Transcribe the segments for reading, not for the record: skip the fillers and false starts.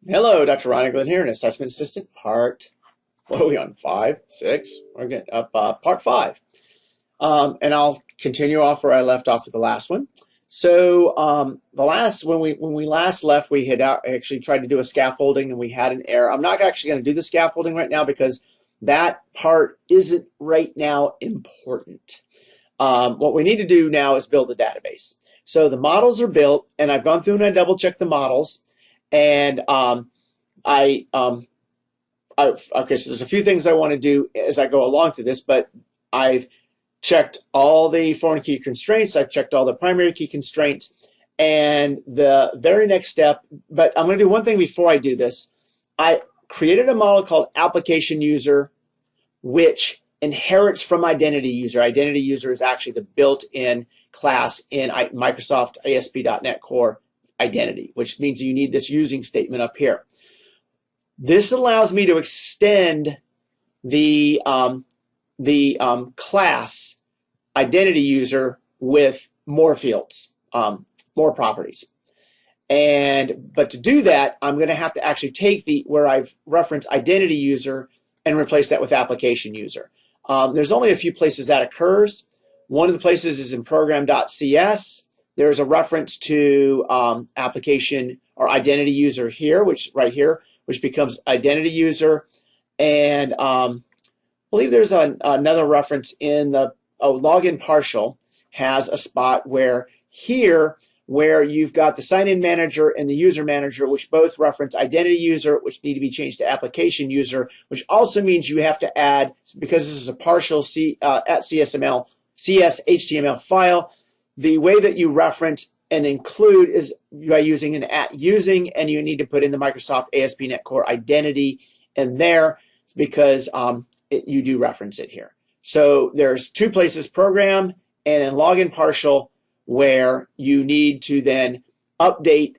Hello, Dr. Ron Eglin here, an assessment assistant, what are we on, 5, 6? We're getting up, part 5. And I'll continue off where I left off with the last one. So when we last left, we had actually tried to do a scaffolding and we had an error. I'm not actually going to do the scaffolding right now because that part isn't right now important. What we need to do now is build a database. So the models are built, and I've gone through and I double-checked the models. And okay, so there's a few things I want to do as I go along through this, but I've checked all the foreign key constraints, I've checked all the primary key constraints, and the very next step, but I'm going to do one thing before I do this. I created a model called application user, which inherits from identity user. Identity user is actually the built-in class in Microsoft ASP.NET Core identity, which means you need this using statement up here. This allows me to extend the class identity user with more fields, more properties. But to do that, I'm going to have to actually take where I've referenced identity user and replace that with application user. There's only a few places that occurs. One of the places is in program.cs. There's a reference to application or identity user here, which becomes identity user. And I believe there's another reference in the login partial has a spot where you've got the sign-in manager and the user manager, which both reference identity user, which need to be changed to application user, which also means you have to add, because this is a partial CS.HTML file, the way that you reference and include is by using an @using, and you need to put in the Microsoft ASP Net Core identity in there because you do reference it here. So there's two places, program and in login partial, where you need to then update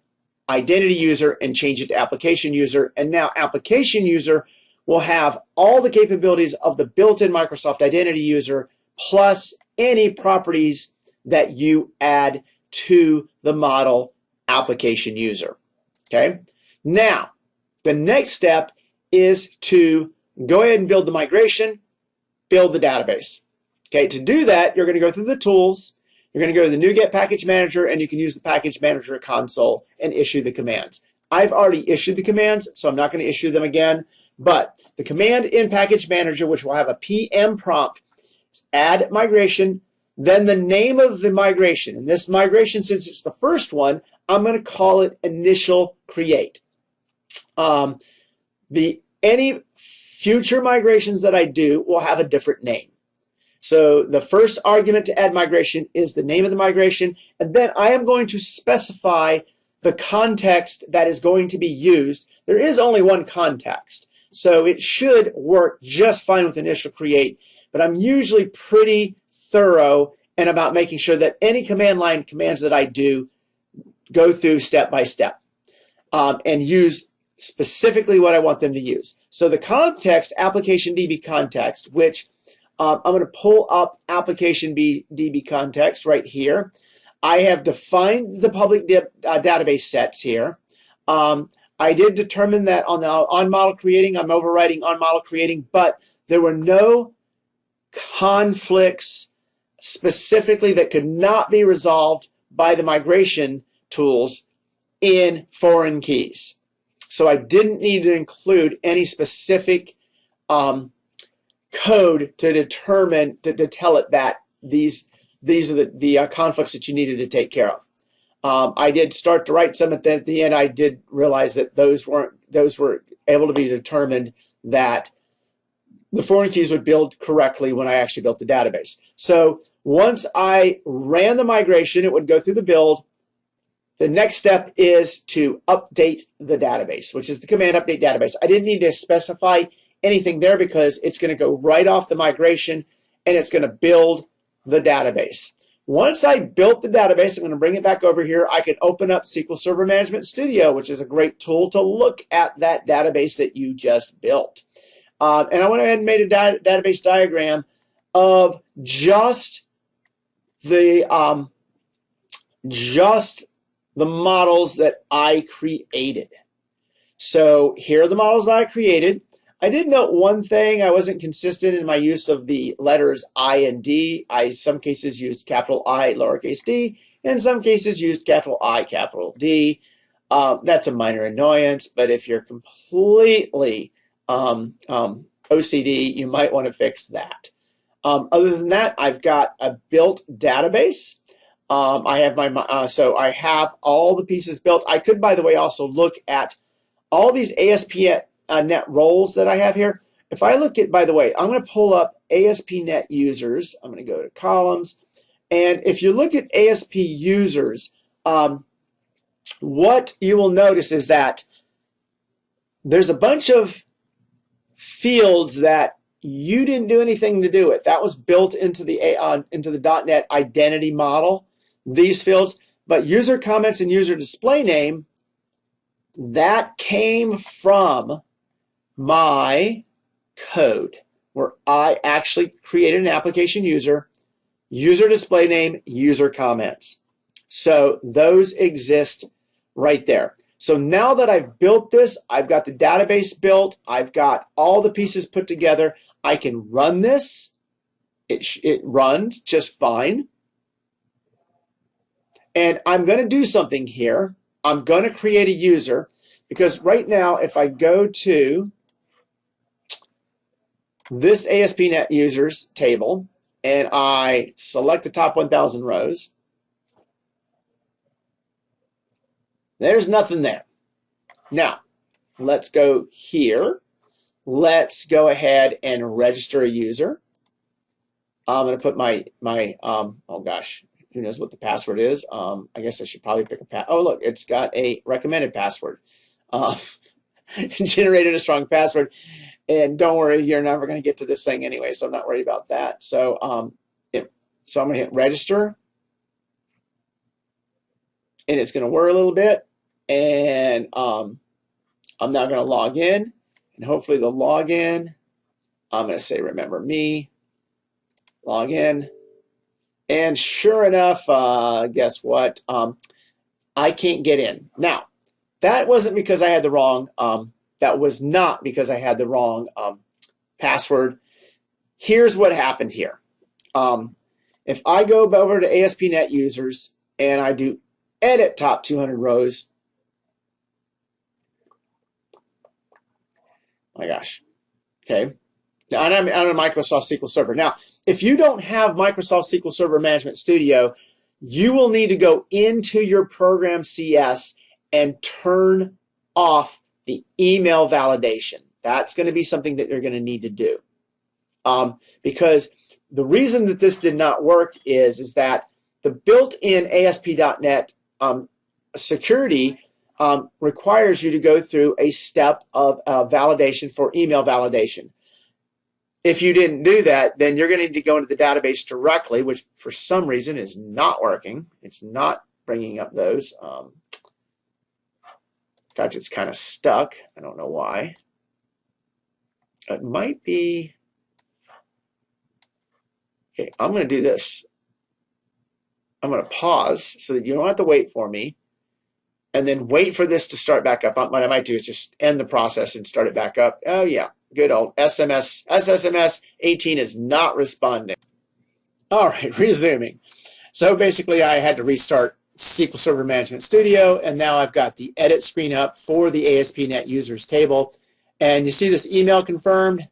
identity user and change it to application user. And now application user will have all the capabilities of the built-in Microsoft identity user plus any properties that you add to the model application user. Okay. Now, the next step is to go ahead and build the migration, build the database. Okay. To do that, you're going to go through the tools. You're going to go to the NuGet Package Manager, and you can use the Package Manager console and issue the commands. I've already issued the commands, so I'm not going to issue them again. But the command in Package Manager, which will have a PM prompt, add migration, then the name of the migration. And this migration, since it's the first one, I'm going to call it initial create. Any future migrations that I do will have a different name. So the first argument to add migration is the name of the migration, and then I am going to specify the context that is going to be used. There is only one context, so it should work just fine with initial create, but I'm usually pretty thorough and about making sure that any command line commands that I do go through step by step and use specifically what I want them to use. So the context, application DB context, which I'm going to pull up application DB context right here. I have defined the public database sets here. I did determine that on model creating, I'm overriding on model creating, but there were no conflicts specifically that could not be resolved by the migration tools in foreign keys. So I didn't need to include any specific code to determine, to tell it that these are the conflicts that you needed to take care of. I did start to write some at the end. I did realize that those were able to be determined, that the foreign keys would build correctly when I actually built the database. So once I ran the migration, it would go through the build. The next step is to update the database, which is the command update database. I didn't need to specify anything there because it's going to go right off the migration and it's going to build the database. Once I built the database, I'm going to bring it back over here. I can open up SQL Server Management Studio, which is a great tool to look at that database that you just built. And I went ahead and made a database diagram of just the models that I created. So here are the models that I created. I did note one thing. I wasn't consistent in my use of the letters I and D. I, in some cases, used capital I, lowercase d, and in some cases used capital I, capital D. That's a minor annoyance, but if you're completely OCD, you might want to fix that. Other than that, I've got a built database. I have my so I have all the pieces built. I could, by the way, also look at all these ASP Net roles that I have here. If I look at, by the way, I'm going to pull up ASP Net users. I'm going to go to columns, and if you look at ASP users, what you will notice is that there's a bunch of fields that you didn't do anything to do with. That was built into the .NET identity model, these fields. But user comments and user display name, that came from my code where I actually created an application user display name, user comments. So those exist right there. So now that I've built this, I've got the database built, I've got all the pieces put together, I can run this. It runs just fine. And I'm going to do something here. I'm going to create a user, because right now if I go to this ASP.NET users table and I select the top 1,000 rows, there's nothing there. Now, let's go here. Let's go ahead and register a user. I'm going to put my oh gosh, who knows what the password is? I guess I should probably pick a oh, look, it's got a recommended password. Generated a strong password. And don't worry, you're never going to get to this thing anyway, so I'm not worried about that. So, so I'm going to hit register. And it's going to whir a little bit. And I'm now going to log in. And hopefully the login, I'm going to say remember me. Log in. And sure enough, guess what? I can't get in. Now, that wasn't because I had the wrong, that was not because I had the wrong password. Here's what happened here. If I go over to ASP.NET users and I do edit top 200 rows, my gosh, okay. Now, and I'm on a Microsoft SQL Server. Now, if you don't have Microsoft SQL Server Management Studio, you will need to go into your program CS and turn off the email validation. That's going to be something that you're going to need to do. Because the reason that this did not work is that the built-in ASP.NET security requires you to go through a step of validation for email validation. If you didn't do that, then you're going to need to go into the database directly, which for some reason is not working. It's not bringing up those. In fact, it's kind of stuck. I don't know why. It might be. Okay, I'm going to do this. I'm going to pause so that you don't have to wait for me, and then wait for this to start back up. What I might do is just end the process and start it back up. Oh, yeah. Good old SSMS 18 is not responding. All right, resuming. So basically, I had to restart SQL Server Management Studio, and now I've got the edit screen up for the ASP.NET users table. And you see this email confirmed.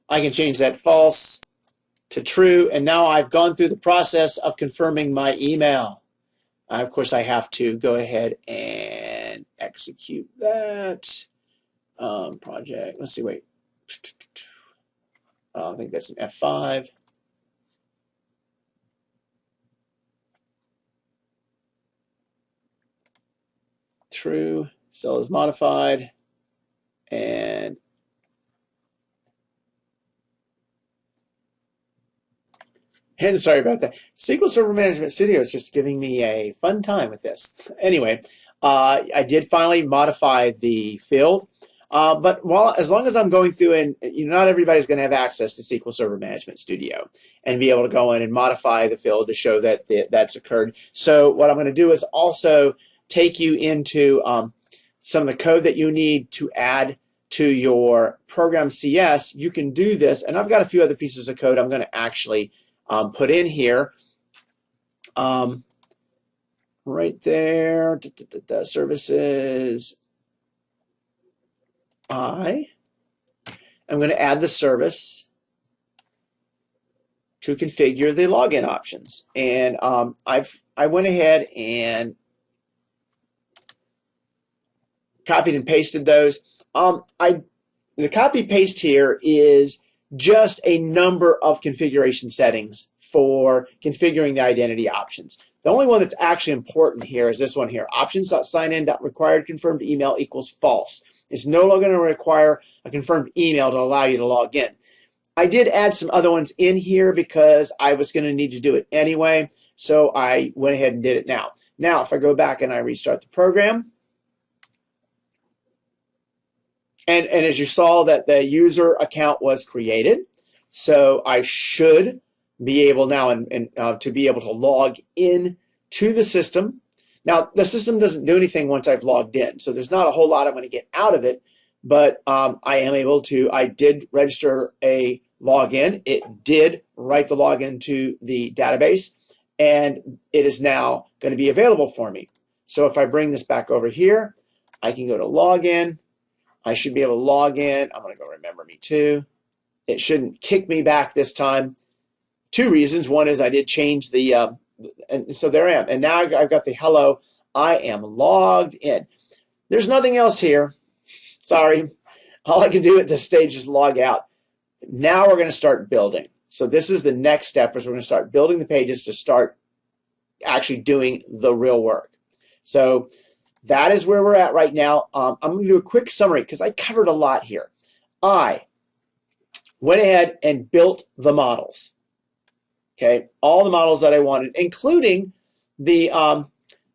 I can change that false to true, and now I've gone through the process of confirming my email. Of course, I have to go ahead and execute that project. Let's see, wait. I think that's an F5. True, cell is modified, and sorry about that. SQL Server Management Studio is just giving me a fun time with this. Anyway, I did finally modify the field. But as long as I'm going through, and not everybody's going to have access to SQL Server Management Studio and be able to go in and modify the field to show that that's occurred. So what I'm going to do is also take you into some of the code that you need to add to your program CS, you can do this. And I've got a few other pieces of code I'm going to actually put in here. Right there, services. I'm going to add the service to configure the login options. And I went ahead and copied and pasted those. The copy paste here is just a number of configuration settings for configuring the identity options. The only one that's actually important here is this one here. Options.signin.required confirmed email equals false. It's no longer going to require a confirmed email to allow you to log in. I did add some other ones in here because I was going to need to do it anyway, so I went ahead and did it now. Now, if I go back and I restart the program, and as you saw that the user account was created, so I should be able now to be able to log in to the system. Now, the system doesn't do anything once I've logged in, so there's not a whole lot I'm going to get out of it, but I did register a login. It did write the login to the database, and it is now going to be available for me. So if I bring this back over here, I can go to login. I should be able to log in. I'm going to go remember me too. It shouldn't kick me back this time. Two reasons. One is I did change the, and so there I am. And now I've got the hello. I am logged in. There's nothing else here. Sorry. All I can do at this stage is log out. Now we're going to start building. So this is the next step, is we're going to start building the pages to start actually doing the real work. So that is where we're at right now. I'm going to do a quick summary because I covered a lot here. I went ahead and built the models. Okay, all the models that I wanted, including the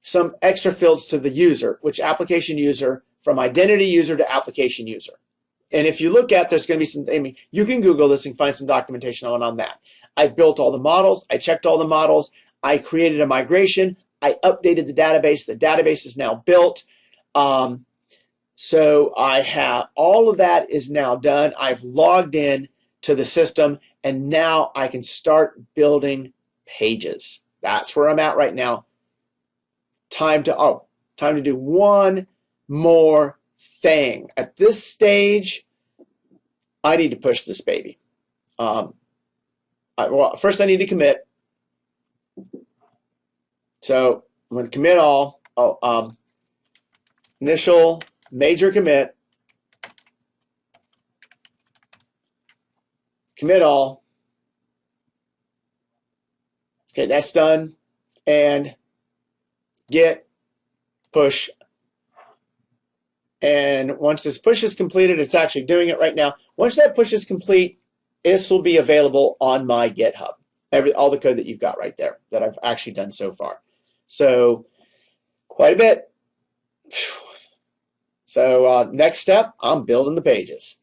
some extra fields to the user, which application user, from identity user to application user. And if you look at, there's going to be some, I mean, you can Google this and find some documentation on that. I built all the models. I checked all the models. I created a migration. I updated the database. The database is now built. So I have all of that is now done. I've logged in to the system, and now I can start building pages. That's where I'm at right now. Time to do one more thing. At this stage, I need to push this baby. Well, first I need to commit. So I'm going to commit all. Initial major commit. Commit all. Okay, that's done. And git push. And once this push is completed, it's actually doing it right now. Once that push is complete, this will be available on my GitHub. All the code that you've got right there that I've actually done so far. So quite a bit. So next step, I'm building the pages.